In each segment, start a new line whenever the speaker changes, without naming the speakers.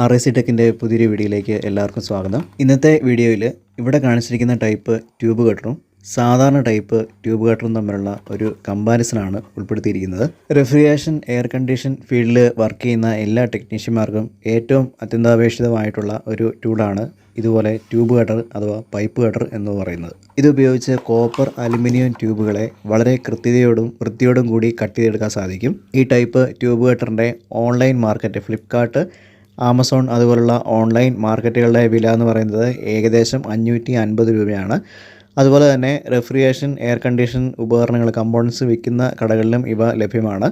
RAC ടെക്കിൻ്റെ പുതിയൊരു വീഡിയോയിലേക്ക് എല്ലാവർക്കും സ്വാഗതം. ഇന്നത്തെ വീഡിയോയിൽ ഇവിടെ കാണിച്ചിരിക്കുന്ന ടൈപ്പ് ട്യൂബ് കട്ടറും സാധാരണ ടൈപ്പ് ട്യൂബ് കട്ടറും തമ്മിലുള്ള ഒരു കമ്പാരിസനാണ് ഉൾപ്പെടുത്തിയിരിക്കുന്നത്. റെഫ്രിജറേഷൻ, എയർ കണ്ടീഷൻ ഫീൽഡിൽ വർക്ക് ചെയ്യുന്ന എല്ലാ ടെക്നീഷ്യന്മാർക്കും ഏറ്റവും അത്യന്താപേക്ഷിതമായിട്ടുള്ള ഒരു ടൂളാണ് ഇതുപോലെ ട്യൂബ് കട്ടർ അഥവാ പൈപ്പ് കട്ടർ എന്ന് പറയുന്നത്. ഇതുപയോഗിച്ച് കോപ്പർ, അലുമിനിയം ട്യൂബുകളെ വളരെ കൃത്യതയോടും വൃത്തിയോടും കൂടി കട്ട് ചെയ്തെടുക്കാൻ സാധിക്കും. ഈ ടൈപ്പ് ട്യൂബ് കട്ടറിൻ്റെ ഓൺലൈൻ മാർക്കറ്റ് ഫ്ലിപ്കാർട്ട്, ആമസോൺ അതുപോലുള്ള ഓൺലൈൻ മാർക്കറ്റുകളുടെ വില എന്ന് പറയുന്നത് ഏകദേശം 550 രൂപയാണ്. അതുപോലെ തന്നെ റെഫ്രിജറേഷൻ, എയർ കണ്ടീഷൻ ഉപകരണങ്ങൾ, കമ്പോണൻസ് വിൽക്കുന്ന കടകളിലും ഇവ ലഭ്യമാണ്.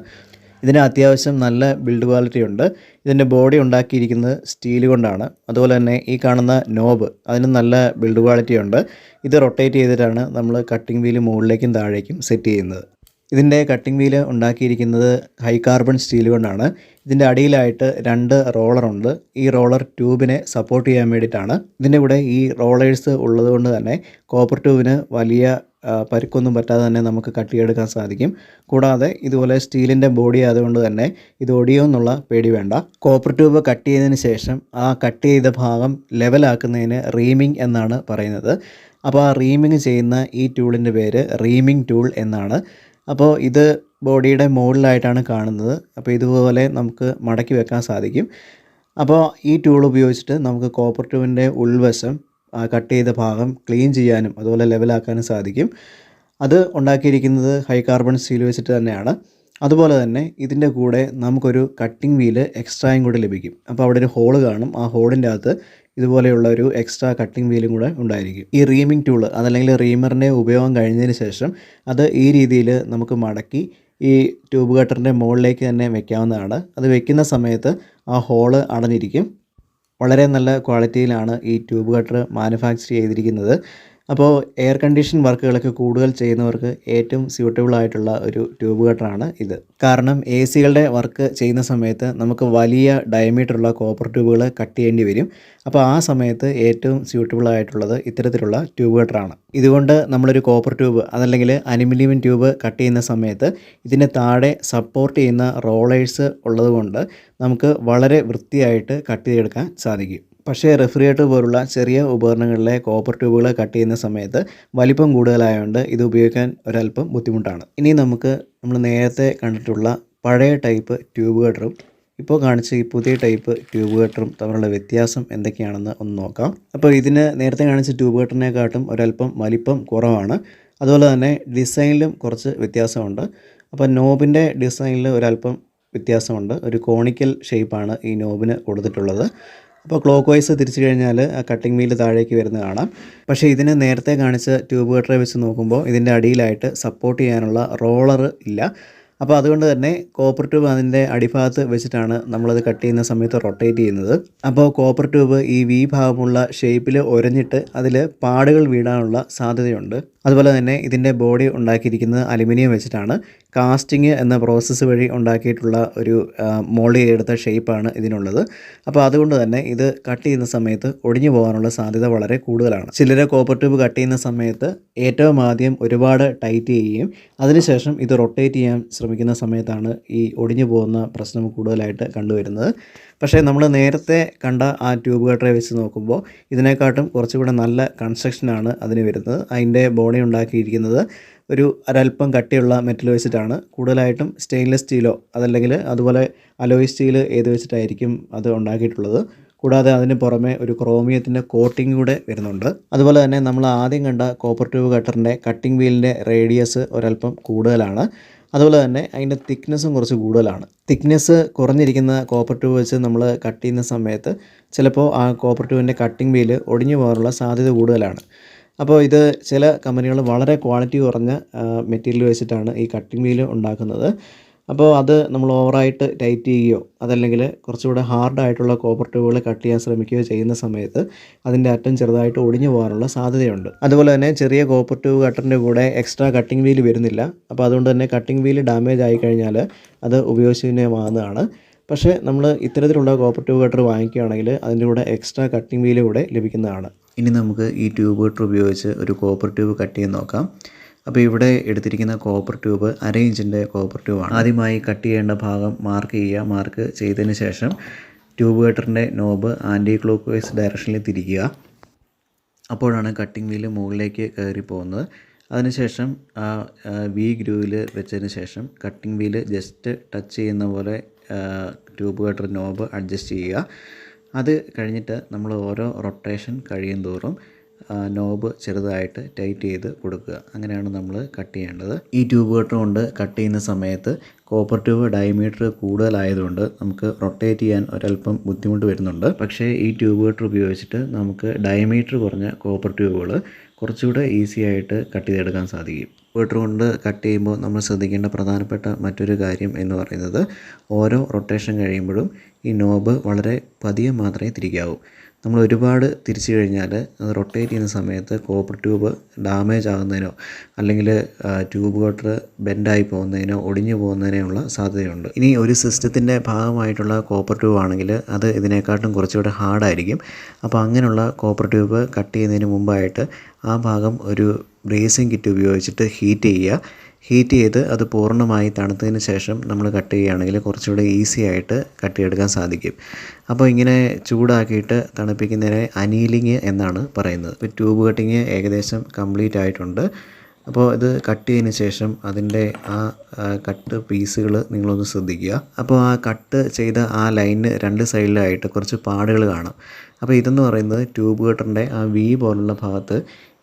ഇതിന് അത്യാവശ്യം നല്ല ബിൽഡ് ക്വാളിറ്റി ഉണ്ട്. ഇതിൻ്റെ ബോഡി ഉണ്ടാക്കിയിരിക്കുന്നത് സ്റ്റീൽ കൊണ്ടാണ്. അതുപോലെ തന്നെ ഈ കാണുന്ന നോബ് അതിന് നല്ല ബിൽഡ് ക്വാളിറ്റി ഉണ്ട്. ഇത് റൊട്ടേറ്റ് ചെയ്തിട്ടാണ് നമ്മൾ കട്ടിംഗ് വീല് മുകളിലേക്കും താഴേക്കും സെറ്റ് ചെയ്യുന്നത്. ഇതിൻ്റെ കട്ടിംഗ് വീല് ഉണ്ടാക്കിയിരിക്കുന്നത് ഹൈ കാർബൺ സ്റ്റീൽ കൊണ്ടാണ്. ഇതിൻ്റെ അടിയിലായിട്ട് 2 റോളറുണ്ട്. ഈ റോളർ ട്യൂബിനെ സപ്പോർട്ട് ചെയ്യാൻ വേണ്ടിയിട്ടാണ്. ഇതിൻ്റെ കൂടെ ഈ റോളേഴ്സ് ഉള്ളതുകൊണ്ട് തന്നെ കോപ്പർ ട്യൂബിന് വലിയ പരിക്കൊന്നും പറ്റാതെ തന്നെ നമുക്ക് കട്ട് ചെയ്തെടുക്കാൻ സാധിക്കും. കൂടാതെ ഇതുപോലെ സ്റ്റീലിൻ്റെ ബോഡി ആയതുകൊണ്ട് തന്നെ ഇത് ഒടിയുമെന്നുള്ള പേടി വേണ്ട. കോപ്പർ ട്യൂബ് കട്ട് ചെയ്തതിന് ശേഷം ആ കട്ട് ചെയ്ത ഭാഗം ലെവലാക്കുന്നതിന് റീമിംഗ് എന്നാണ് പറയുന്നത്. അപ്പോൾ ആ റീമിംഗ് ചെയ്യുന്ന ഈ ടൂളിൻ്റെ പേര് റീമിംഗ് ടൂൾ എന്നാണ്. അപ്പോൾ ഇത് ബോഡിയുടെ മുകളിലായിട്ടാണ് കാണുന്നത്. അപ്പോൾ ഇതുപോലെ നമുക്ക് മടക്കി വെക്കാൻ സാധിക്കും. അപ്പോൾ ഈ ടൂൾ ഉപയോഗിച്ചിട്ട് നമുക്ക് കോപ്പർ ട്യൂബിൻ്റെ ഉൾവശം കട്ട് ചെയ്ത ഭാഗം ക്ലീൻ ചെയ്യാനും അതുപോലെ ലെവലാക്കാനും സാധിക്കും. അത് ഉണ്ടാക്കിയിരിക്കുന്നത് ഹൈ കാർബൺ സ്റ്റീൽ വെച്ചിട്ട് തന്നെയാണ്. അതുപോലെ തന്നെ ഇതിൻ്റെ കൂടെ നമുക്കൊരു കട്ടിംഗ് വീല് എക്സ്ട്രായും കൂടെ ലഭിക്കും. അപ്പോൾ അവിടെ ഒരു ഹോള് കാണും. ആ ഹോളിൻ്റെ അകത്ത് ഇതുപോലെയുള്ള ഒരു എക്സ്ട്രാ കട്ടിംഗ് വീലും കൂടെ ഉണ്ടായിരിക്കും. ഈ റീമിംഗ് ടൂള് അതല്ലെങ്കിൽ റീമറിൻ്റെ ഉപയോഗം കഴിഞ്ഞതിന് ശേഷം അത് ഈ രീതിയിൽ നമുക്ക് മടക്കി ഈ ട്യൂബ് കട്ടറിൻ്റെ മുകളിലേക്ക് തന്നെ വെക്കാവുന്നതാണ്. അത് വെക്കുന്ന സമയത്ത് ആ ഹോള് അടഞ്ഞിരിക്കും. വളരെ നല്ല ക്വാളിറ്റിയിലാണ് ഈ ട്യൂബ് കട്ടർ മാനുഫാക്ചർ ചെയ്തിരിക്കുന്നത്. അപ്പോൾ എയർ കണ്ടീഷൻ വർക്കുകളൊക്കെ കൂടുതൽ ചെയ്യുന്നവർക്ക് ഏറ്റവും സ്യൂട്ടബിൾ ആയിട്ടുള്ള ഒരു ട്യൂബ് കട്ടറാണ് ഇത്. കാരണം AC-കളുടെ വർക്ക് ചെയ്യുന്ന സമയത്ത് നമുക്ക് വലിയ ഡയമീറ്ററുള്ള കോപ്പർ ട്യൂബുകൾ കട്ട് ചെയ്യേണ്ടി വരും. അപ്പോൾ ആ സമയത്ത് ഏറ്റവും സ്യൂട്ടബിൾ ആയിട്ടുള്ളത് ഇത്തരത്തിലുള്ള ട്യൂബ് കട്ടറാണ്. ഇതുകൊണ്ട് നമ്മളൊരു കോപ്പർ ട്യൂബ് അതല്ലെങ്കിൽ അലുമിനിയം ട്യൂബ് കട്ട് ചെയ്യുന്ന സമയത്ത് ഇതിന് താഴെ സപ്പോർട്ട് ചെയ്യുന്ന റോളേഴ്സ് ഉള്ളതുകൊണ്ട് നമുക്ക് വളരെ വൃത്തിയായിട്ട് കട്ട് ചെയ്തെടുക്കാൻ സാധിക്കും. പക്ഷേ റെഫ്രിജറേറ്റർ പോലുള്ള ചെറിയ ഉപകരണങ്ങളിലെ കോപ്പർ ട്യൂബുകൾ കട്ട് ചെയ്യുന്ന സമയത്ത് വലിപ്പം കൂടുതലായതുകൊണ്ട് ഇത് ഉപയോഗിക്കാൻ ഒരല്പം ബുദ്ധിമുട്ടാണ്. ഇനി നമുക്ക് നമ്മൾ നേരത്തെ കണ്ടിട്ടുള്ള പഴയ ടൈപ്പ് ട്യൂബ് കട്ടറും ഇപ്പോൾ കാണിച്ച ഈ പുതിയ ടൈപ്പ് ട്യൂബ് കട്ടറും തമ്മിലുള്ള വ്യത്യാസം എന്തൊക്കെയാണെന്ന് ഒന്ന് നോക്കാം. അപ്പോൾ ഇതിന് നേരത്തെ കാണിച്ച ട്യൂബ് കട്ടറിനെക്കാട്ടും ഒരല്പം വലിപ്പം കുറവാണ്. അതുപോലെ തന്നെ ഡിസൈനിലും കുറച്ച് വ്യത്യാസമുണ്ട്. അപ്പോൾ നോബിൻ്റെ ഡിസൈനിൽ ഒരല്പം വ്യത്യാസമുണ്ട്. ഒരു കോണിക്കൽ ഷേപ്പാണ് ഈ നോബിന് കൊടുത്തിട്ടുള്ളത്. അപ്പോൾ ക്ലോക്ക് വൈസ് തിരിച്ചു കഴിഞ്ഞാൽ ആ കട്ടിംഗ് വീല് താഴേക്ക് വരുന്നത് കാണാം. പക്ഷേ ഇതിന് നേരത്തെ കാണിച്ച ട്യൂബ് കട്ടറെ വെച്ച് നോക്കുമ്പോൾ ഇതിൻ്റെ അടിയിലായിട്ട് സപ്പോർട്ട് ചെയ്യാനുള്ള റോളർ ഇല്ല. അപ്പോൾ അതുകൊണ്ട് തന്നെ കോപ്പർ ട്യൂബ് അതിൻ്റെ അടിഭാഗത്ത് വെച്ചിട്ടാണ് നമ്മളത് കട്ട് ചെയ്യുന്ന സമയത്ത് റൊട്ടേറ്റ് ചെയ്യുന്നത്. അപ്പോൾ കോപ്പർ ട്യൂബ് ഈ V ഭാഗമുള്ള ഷേപ്പിൽ ഒരഞ്ഞിട്ട് അതിൽ പാടുകൾ വീഴാനുള്ള സാധ്യതയുണ്ട്. അതുപോലെ തന്നെ ഇതിൻ്റെ ബോഡി ഉണ്ടാക്കിയിരിക്കുന്നത് അലുമിനിയം വെച്ചിട്ടാണ്. കാസ്റ്റിംഗ് എന്ന പ്രോസസ്സ് വഴി ഉണ്ടാക്കിയിട്ടുള്ള ഒരു മോൾഡ് ചെയ്തെടുത്ത ഷേപ്പാണ് ഇതിനുള്ളത്. അപ്പോൾ അതുകൊണ്ട് തന്നെ ഇത് കട്ട് ചെയ്യുന്ന സമയത്ത് ഒടിഞ്ഞു പോകാനുള്ള സാധ്യത വളരെ കൂടുതലാണ്. ചിലരെ കോപ്പർ ട്യൂബ് കട്ട് ചെയ്യുന്ന സമയത്ത് ഏറ്റവും ആദ്യം ഒരുപാട് ടൈറ്റ് ചെയ്യുകയും അതിനുശേഷം ഇത് റൊട്ടേറ്റ് ചെയ്യാൻ ശ്രമിക്കുന്ന സമയത്താണ് ഈ ഒടിഞ്ഞു പോകുന്ന പ്രശ്നം കൂടുതലായിട്ട് കണ്ടുവരുന്നത്. പക്ഷേ നമ്മൾ നേരത്തെ കണ്ട ആ ട്യൂബ് കട്ടറെ വെച്ച് നോക്കുമ്പോൾ ഇതിനെക്കാട്ടും കുറച്ചുകൂടെ നല്ല കൺസ്ട്രക്ഷനാണ് അതിന് വരുന്നത്. അതിൻ്റെ ബോഡി ഉണ്ടാക്കിയിരിക്കുന്നത് ഒരു ഒരല്പം കട്ടിയുള്ള മെറ്റൽ വെച്ചിട്ടാണ്. കൂടുതലായിട്ടും സ്റ്റെയിൻലെസ് സ്റ്റീലോ അതല്ലെങ്കിൽ അതുപോലെ അലോയ് സ്റ്റീൽ ഏത് വെച്ചിട്ടായിരിക്കും അത് ഉണ്ടാക്കിയിട്ടുള്ളത്. കൂടാതെ അതിന് പുറമെ ഒരു ക്രോമിയത്തിൻ്റെ കോട്ടിംഗ് കൂടെ വരുന്നുണ്ട്. അതുപോലെ തന്നെ നമ്മൾ ആദ്യം കണ്ട കോപ്പർ ട്യൂബ് കട്ടറിൻ്റെ കട്ടിംഗ് വീലിൻ്റെ റേഡിയസ് ഒരല്പം കൂടുതലാണ്. അതുപോലെ തന്നെ അതിൻ്റെ തിക്നെസ്സും കുറച്ച് കൂടുതലാണ്. തിക്നെസ് കുറഞ്ഞിരിക്കുന്ന കോപ്പർ ട്യൂബ് വെച്ച് നമ്മൾ കട്ട് ചെയ്യുന്ന സമയത്ത് ചിലപ്പോൾ ആ കോപ്പർ ട്യൂബിൻ്റെ കട്ടിംഗ് വീല് ഒടിഞ്ഞു പോകാനുള്ള സാധ്യത കൂടുതലാണ്. അപ്പോൾ ഇത് ചില കമ്പനികൾ വളരെ ക്വാളിറ്റി കുറഞ്ഞ മെറ്റീരിയൽ വെച്ചിട്ടാണ് ഈ കട്ടിംഗ് വീല് ഉണ്ടാക്കുന്നത്. അപ്പോൾ അത് നമ്മൾ ഓവറായിട്ട് ടൈറ്റ് ചെയ്യുകയോ അതല്ലെങ്കിൽ കുറച്ചുകൂടെ ഹാർഡായിട്ടുള്ള കോപ്പർ ട്യൂബുകൾ കട്ട് ചെയ്യാൻ ശ്രമിക്കുകയോ ചെയ്യുന്ന സമയത്ത് അതിൻ്റെ അറ്റം ചെറുതായിട്ട് ഒടിഞ്ഞു പോകാനുള്ള സാധ്യതയുണ്ട്. അതുപോലെ തന്നെ ചെറിയ കോപ്പർ ട്യൂബ് കട്ടറിൻ്റെ കൂടെ എക്സ്ട്രാ കട്ടിംഗ് വീല് വരുന്നില്ല. അപ്പോൾ അതുകൊണ്ട് തന്നെ കട്ടിംഗ് വീല് ഡാമേജ് ആയി കഴിഞ്ഞാൽ അത് ഉപയോഗശൂന്യമാകുന്നതാണ്. പക്ഷേ നമ്മൾ ഇത്തരത്തിലുള്ള കോപ്പർ ട്യൂബ് കട്ടർ വാങ്ങിക്കുകയാണെങ്കിൽ അതിൻ്റെ കൂടെ എക്സ്ട്രാ കട്ടിംഗ് വീല് കൂടെ ലഭിക്കുന്നതാണ്. ഇനി നമുക്ക് ഈ ട്യൂബ് കട്ടർ ഉപയോഗിച്ച് ഒരു കോപ്പർ ട്യൂബ് കട്ട് ചെയ്ത് നോക്കാം. അപ്പോൾ ഇവിടെ എടുത്തിരിക്കുന്ന കോപ്പർ ട്യൂബ് 1/2 ഇഞ്ചിൻ്റെ കോപ്പർ ട്യൂബാണ്. ആദ്യമായി കട്ട് ചെയ്യേണ്ട ഭാഗം മാർക്ക് ചെയ്യുക. മാർക്ക് ചെയ്തതിന് ശേഷം ട്യൂബ് കട്ടറിൻ്റെ നോബ് ആൻറ്റി ക്ലോക്ക് വൈസ് ഡയറക്ഷനിൽ തിരിക്കുക. അപ്പോഴാണ് കട്ടിംഗ് വീല് മുകളിലേക്ക് കയറി പോകുന്നത്. അതിനുശേഷം ആ വി ഗ്രൂവിൽ വെച്ചതിന് ശേഷം കട്ടിംഗ് വീല് ജസ്റ്റ് ടച്ച് ചെയ്യുന്ന പോലെ ട്യൂബ് കട്ടർ നോബ് അഡ്ജസ്റ്റ് ചെയ്യുക. അത് കഴിഞ്ഞിട്ട് നമ്മൾ ഓരോ റൊട്ടേഷൻ കഴിയും തോറും നോബ് ചെറുതായിട്ട് ടൈറ്റ് ചെയ്ത് കൊടുക്കുക. അങ്ങനെയാണ് നമ്മൾ കട്ട് ചെയ്യേണ്ടത്. ഈ ട്യൂബ് കട്ടർ കൊണ്ട് കട്ട് ചെയ്യുന്ന സമയത്ത് കോപ്പർ ട്യൂബ് ഡയമീറ്റർ കൂടുതലായതുകൊണ്ട് നമുക്ക് റൊട്ടേറ്റ് ചെയ്യാൻ ഒരല്പം ബുദ്ധിമുട്ട് വരുന്നുണ്ട്. പക്ഷേ ഈ ട്യൂബ് കട്ടർ ഉപയോഗിച്ചിട്ട് നമുക്ക് ഡയമീറ്റർ കുറഞ്ഞ കോപ്പർ ട്യൂബുകൾ കുറച്ചുകൂടെ ഈസി ആയിട്ട് കട്ട് ചെയ്തെടുക്കാൻ സാധിക്കും. കട്ടർ കൊണ്ട് കട്ട് ചെയ്യുമ്പോൾ നമ്മൾ ശ്രദ്ധിക്കേണ്ട പ്രധാനപ്പെട്ട മറ്റൊരു കാര്യം എന്ന് പറയുന്നത് ഓരോ റൊട്ടേഷൻ കഴിയുമ്പോഴും ഈ നോബ് വളരെ പതിയെ മാത്രമേ തിരിക്കാവൂ. നമ്മൾ ഒരുപാട് തിരിച്ചു കഴിഞ്ഞാൽ അത് റൊട്ടേറ്റ് ചെയ്യുന്ന സമയത്ത് കോപ്പർ ട്യൂബ് ഡാമേജ് ആകുന്നതിനോ അല്ലെങ്കിൽ ട്യൂബ് കട്ടർ ബെൻഡായി പോകുന്നതിനോ ഒടിഞ്ഞു പോകുന്നതിനുള്ള സാധ്യതയുണ്ട്. ഇനി ഒരു സിസ്റ്റത്തിൻ്റെ ഭാഗമായിട്ടുള്ള കോപ്പർ ട്യൂബ് ആണെങ്കിൽ അത് ഇതിനെക്കാട്ടും കുറച്ചുകൂടെ ഹാർഡായിരിക്കും. അപ്പോൾ അങ്ങനെയുള്ള കോപ്പർ ട്യൂബ് കട്ട് ചെയ്യുന്നതിന് മുമ്പായിട്ട് ആ ഭാഗം ഒരു ബ്രേസിങ് കിറ്റ് ഉപയോഗിച്ചിട്ട് ഹീറ്റ് ചെയ്ത് അത് പൂർണ്ണമായി തണുത്തതിന് ശേഷം നമ്മൾ കട്ട് ചെയ്യുകയാണെങ്കിൽ കുറച്ചുകൂടെ ഈസി ആയിട്ട് കട്ട് ചെയ്തെടുക്കാൻ സാധിക്കും. അപ്പോൾ ഇങ്ങനെ ചൂടാക്കിയിട്ട് തണുപ്പിക്കുന്നതിനെ അനീലിങ് എന്നാണ് പറയുന്നത്. ഇപ്പോൾ ട്യൂബ് കട്ടിങ് ഏകദേശം കംപ്ലീറ്റ് ആയിട്ടുണ്ട്. അപ്പോൾ ഇത് കട്ട് ചെയ്തതിന് ശേഷം അതിൻ്റെ ആ കട്ട് പീസുകൾ നിങ്ങളൊന്ന് ശ്രദ്ധിക്കുക. അപ്പോൾ ആ കട്ട് ചെയ്ത ആ ലൈനിന് രണ്ട് സൈഡിലായിട്ട് കുറച്ച് പാടുകൾ കാണാം. അപ്പോൾ ഇതെന്ന് പറയുന്നത് ട്യൂബ് കട്ടറിൻ്റെ ആ വി പോലുള്ള ഭാഗത്ത്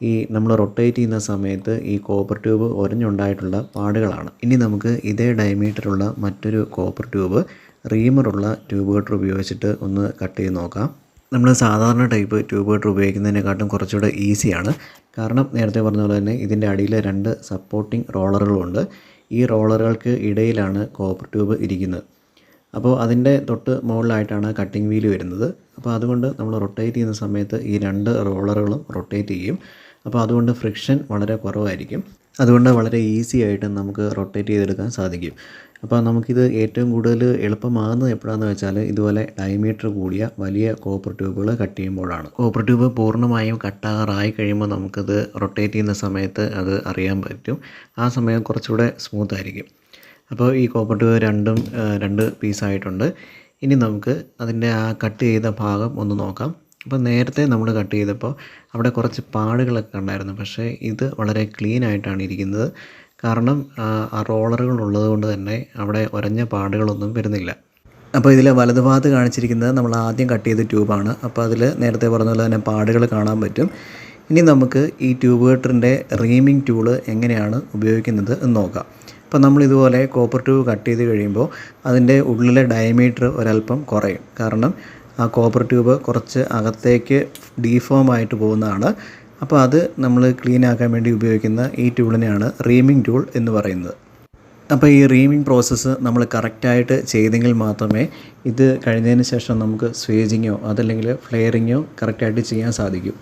ഈ നമ്മൾ റൊട്ടേറ്റ് ചെയ്യുന്ന സമയത്ത് ഈ കോപ്പർ ട്യൂബ് ഒരഞ്ഞുണ്ടായിട്ടുള്ള പാടുകളാണ്. ഇനി നമുക്ക് ഇതേ ഡയമീറ്ററുള്ള മറ്റൊരു കോപ്പർ ട്യൂബ് റീമറുള്ള ട്യൂബ് കട്ടർ ഉപയോഗിച്ചിട്ട് ഒന്ന് കട്ട് ചെയ്ത് നോക്കാം. നമ്മൾ സാധാരണ ടൈപ്പ് ട്യൂബ് കട്ടർ ഉപയോഗിക്കുന്നതിനെക്കാട്ടും കുറച്ചുകൂടെ ഈസിയാണ്. കാരണം നേരത്തെ പറഞ്ഞ പോലെ തന്നെ ഇതിൻ്റെ അടിയിൽ രണ്ട് സപ്പോർട്ടിംഗ് റോളറുകളുണ്ട്. ഈ റോളറുകൾക്ക് ഇടയിലാണ് കോപ്പർ ട്യൂബ് ഇരിക്കുന്നത്. അപ്പോൾ അതിൻ്റെ തൊട്ട് മുകളിലായിട്ടാണ് കട്ടിംഗ് വീല് വരുന്നത്. അപ്പോൾ അതുകൊണ്ട് നമ്മൾ റൊട്ടേറ്റ് ചെയ്യുന്ന സമയത്ത് ഈ രണ്ട് റോളറുകളും റൊട്ടേറ്റ് ചെയ്യും. അപ്പോൾ അതുകൊണ്ട് ഫ്രിക്ഷൻ വളരെ കുറവായിരിക്കും. അതുകൊണ്ട് വളരെ ഈസി ആയിട്ട് നമുക്ക് റൊട്ടേറ്റ് ചെയ്തെടുക്കാൻ സാധിക്കും. അപ്പോൾ നമുക്കിത് ഏറ്റവും കൂടുതൽ എളുപ്പമാകുന്നത് എപ്പോഴാണെന്ന് വെച്ചാൽ ഇതുപോലെ ഡയമീറ്റർ കൂടിയ വലിയ കോപ്പർ ട്യൂബുകൾ കട്ട് ചെയ്യുമ്പോഴാണ്. കോപ്പർ ട്യൂബ് പൂർണ്ണമായും കട്ടാറായി കഴിയുമ്പോൾ നമുക്കത് റൊട്ടേറ്റ് ചെയ്യുന്ന സമയത്ത് അത് അറിയാൻ പറ്റും. ആ സമയം കുറച്ചുകൂടെ സ്മൂത്ത് ആയിരിക്കും. അപ്പോൾ ഈ കോപ്പർ ട്യൂബ് രണ്ട് പീസായിട്ടുണ്ട്. ഇനി നമുക്ക് അതിൻ്റെ ആ കട്ട് ചെയ്ത ഭാഗം ഒന്ന് നോക്കാം. അപ്പോൾ നേരത്തെ നമ്മൾ കട്ട് ചെയ്തപ്പോൾ അവിടെ കുറച്ച് പാടുകളൊക്കെ ഉണ്ടായിരുന്നു. പക്ഷേ ഇത് വളരെ ക്ലീൻ ആയിട്ടാണ് ഇരിക്കുന്നത്. കാരണം ആ റോളറുകൾ ഉള്ളതുകൊണ്ട് തന്നെ അവിടെ ഒരഞ്ഞ പാടുകളൊന്നും വരുന്നില്ല. അപ്പോൾ ഇതിൽ വലതുഭാഗത്ത് കാണിച്ചിരിക്കുന്നത് നമ്മൾ ആദ്യം കട്ട് ചെയ്ത ട്യൂബാണ്. അപ്പോൾ അതിൽ നേരത്തെ പറഞ്ഞ പോലെ തന്നെ പാടുകൾ കാണാൻ പറ്റും. ഇനി നമുക്ക് ഈ ട്യൂബ് കട്ടറിൻ്റെ റീമിംഗ് ടൂള് എങ്ങനെയാണ് ഉപയോഗിക്കുന്നത് എന്ന് നോക്കാം. അപ്പോൾ നമ്മളിതുപോലെ കോപ്പർ ട്യൂബ് കട്ട് ചെയ്ത് കഴിയുമ്പോൾ അതിൻ്റെ ഉള്ളിലെ ഡയമീറ്റർ ഒരല്പം കുറയും. കാരണം ആ കോപ്പർ ട്യൂബ് കുറച്ച് അകത്തേക്ക് ഡീഫോം ആയിട്ട് പോകുന്നതാണ്. അപ്പോൾ അത് നമ്മൾ ക്ലീൻ ആക്കാൻ വേണ്ടി ഉപയോഗിക്കുന്ന ഈ ടൂളിനെയാണ് റീമിംഗ് ടൂൾ എന്ന് പറയുന്നത്. അപ്പോൾ ഈ റീമിംഗ് പ്രോസസ്സ് നമ്മൾ കറക്റ്റായിട്ട് ചെയ്തെങ്കിൽ മാത്രമേ ഇത് കഴിഞ്ഞതിന് ശേഷം നമുക്ക് സ്വേജിങ്ങോ അതല്ലെങ്കിൽ ഫ്ലെയറിങ്ങോ കറക്റ്റായിട്ട് ചെയ്യാൻ സാധിക്കും.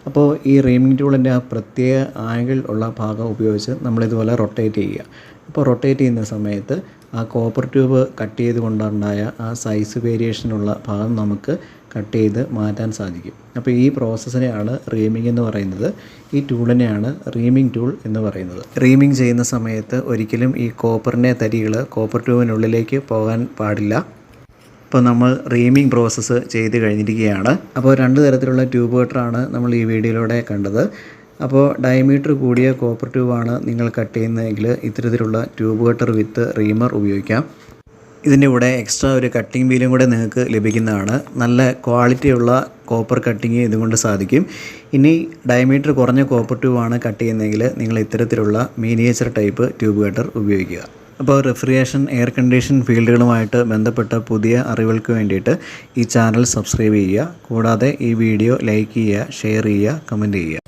അപ്പോൾ ഈ റീമിംഗ് ടൂളിൻ്റെ ആ പ്രത്യേക ആംഗിൾ ഉള്ള ഭാഗം ഉപയോഗിച്ച് നമ്മളിതുപോലെ റൊട്ടേറ്റ് ചെയ്യുക. അപ്പോൾ റൊട്ടേറ്റ് ചെയ്യുന്ന സമയത്ത് ആ കോപ്പർ ട്യൂബ് കട്ട് ചെയ്ത് കൊണ്ടുണ്ടായ ആ സൈസ് വേരിയേഷനുള്ള ഭാഗം നമുക്ക് കട്ട് ചെയ്ത് മാറ്റാൻ സാധിക്കും. അപ്പോൾ ഈ പ്രോസസ്സിനെയാണ് റീമിംഗ് എന്ന് പറയുന്നത്. ഈ ടൂളിനെയാണ് റീമിംഗ് ടൂൾ എന്ന് പറയുന്നത്. റീമിംഗ് ചെയ്യുന്ന സമയത്ത് ഒരിക്കലും ഈ കോപ്പറിൻ്റെ തരികൾ കോപ്പർ ട്യൂബിനുള്ളിലേക്ക് പോകാൻ പാടില്ല. ഇപ്പോൾ നമ്മൾ റീമിംഗ് പ്രോസസ്സ് ചെയ്ത് കഴിഞ്ഞിരിക്കുകയാണ്. അപ്പോൾ രണ്ട് തരത്തിലുള്ള ട്യൂബ് കട്ടറാണ് നമ്മൾ ഈ വീഡിയോയിലൂടെ കണ്ടത്. അപ്പോൾ ഡയമീറ്റർ കൂടിയ കോപ്പർ ട്യൂബാണ് നിങ്ങൾ കട്ട് ചെയ്യുന്നതെങ്കിൽ ഇത്തരത്തിലുള്ള ട്യൂബ് കട്ടർ വിത്ത് റീമർ ഉപയോഗിക്കാം. ഇതിൻ്റെ കൂടെ എക്സ്ട്രാ ഒരു കട്ടിംഗ് വീലും കൂടെ നിങ്ങൾക്ക് ലഭിക്കുന്നതാണ്. നല്ല ക്വാളിറ്റിയുള്ള കോപ്പർ കട്ടിങ് ഇതുകൊണ്ട് സാധിക്കും. ഇനി ഡയമീറ്റർ കുറഞ്ഞ കോപ്പർ ട്യൂബാണ് കട്ട് ചെയ്യുന്നതെങ്കിൽ നിങ്ങൾ ഇത്തരത്തിലുള്ള മിനിയേച്ചർ ടൈപ്പ് ട്യൂബ് കട്ടർ ഉപയോഗിക്കുക. അപ്പോൾ റെഫ്രിജറേഷൻ എയർ കണ്ടീഷൻ ഫീൽഡുകളുമായിട്ട് ബന്ധപ്പെട്ട പുതിയ അറിവുകൾക്ക് വേണ്ടിയിട്ട് ഈ ചാനൽ സബ്സ്ക്രൈബ് ചെയ്യുക. കൂടാതെ ഈ വീഡിയോ ലൈക്ക് ചെയ്യുക, ഷെയർ ചെയ്യുക, കമൻറ്റ് ചെയ്യുക.